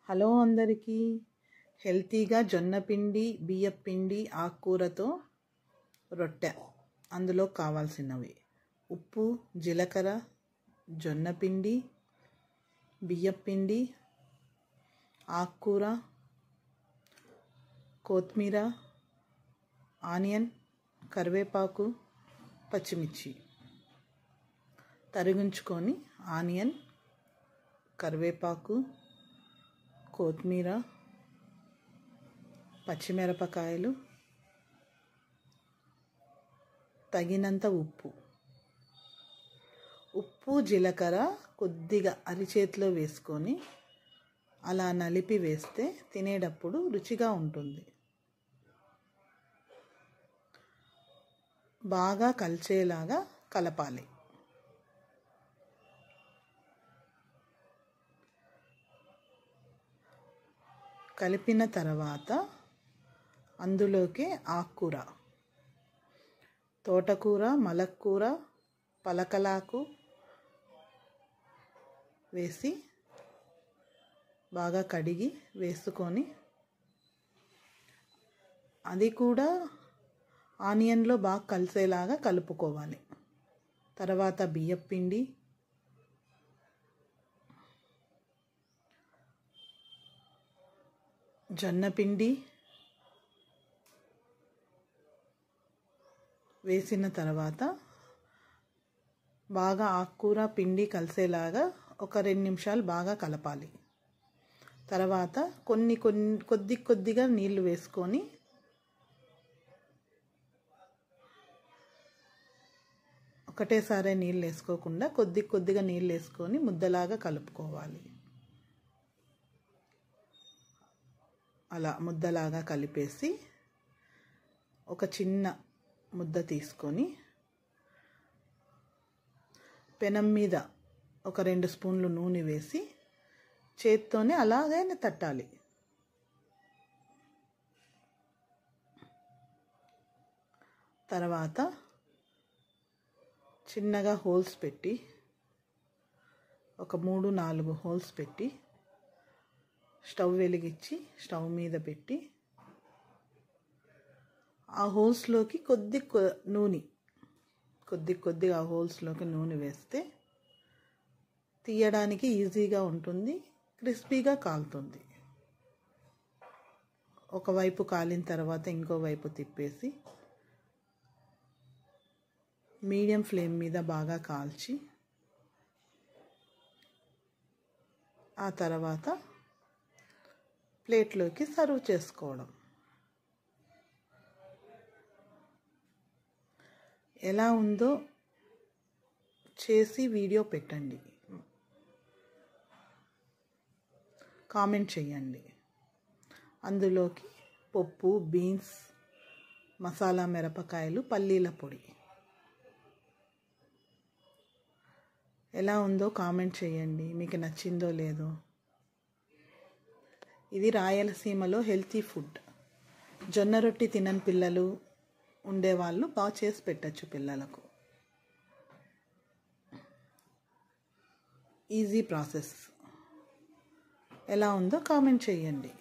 Hello అందరికీ. హెల్తీగా జొన్నపిండి, బియ్యపిండి, ఆకుకూరతో రొట్టె. అందులో కావాల్సినవి ఉప్పు, జీలకర్ర, జొన్నపిండి, బియ్యపిండి, ఆకుకూర, కొత్తిమీర, ఆనియన్, కరివేపాకు, పచ్చిమిర్చి తరిగించుకొని ఆనియన్, కరివేపాకు, కొత్తిమీర, పచ్చిమిరపకాయలు, తగినంత ఉప్పు, జీలకర్ర కొద్దిగా అరిచేతిలో వేసుకొని అలా నలిపి వేస్తే తినేటప్పుడు రుచిగా ఉంటుంది. బాగా కలిసేలాగా కలపాలి. కలిపిన తర్వాత అందులోకి ఆకుకూర, తోటకూర, మలక్కూర, పలకలాకు వేసి బాగా కడిగి వేసుకొని అది కూడా ఆనియన్లో బాగా కలిసేలాగా కలుపుకోవాలి. తర్వాత బియ్యపిండి, జొన్నపిండి వేసిన తర్వాత బాగా ఆకుకూర పిండి కలిసేలాగా ఒక 2 నిమిషాలు బాగా కలపాలి. తర్వాత కొద్దిగా నీళ్లు వేసుకొని ఒకటేసారి నీళ్ళు వేసుకోకుండా కొద్దిగా నీళ్ళు వేసుకొని ముద్దలాగా కలుపుకోవాలి. అలా ముద్దలాగా కలిపేసి ఒక చిన్న ముద్ద తీసుకొని పెనం మీద ఒక 2 స్పూన్లు నూనె వేసి చేత్తోనే అలాగే తట్టాలి. తర్వాత చిన్నగా హోల్స్ పెట్టి ఒక 3-4 హోల్స్ పెట్టి స్టవ్ వెలిగించి స్టవ్ మీద పెట్టి ఆ హోల్స్లోకి కొద్దిగా ఆ హోల్స్లోకి నూనె వేస్తే తీయడానికి ఈజీగా ఉంటుంది, క్రిస్పీగా కాలుతుంది. ఒకవైపు కాలిన తర్వాత ఇంకో వైపు తిప్పేసి మీడియం ఫ్లేమ్ మీద బాగా కాల్చి ఆ తర్వాత ప్లేట్లోకి సర్వ్ చేసుకోవడం. ఎలా ఉందో చేసి వీడియో పెట్టండి, కామెంట్ చేయండి. అందులోకి పప్పు, బీన్స్, మసాలా మిరపకాయలు, పల్లీల పొడి ఎలా ఉందో కామెంట్ చేయండి. మీకు నచ్చిందో లేదో. ఇది రాయలసీమలో హెల్తీ ఫుడ్. జొన్న రొట్టి తినని పిల్లలు ఉండేవాళ్ళు బాగా చేసి పెట్టచ్చు పిల్లలకు. Easy process. ఎలా ఉందో కామెంట్ చేయండి.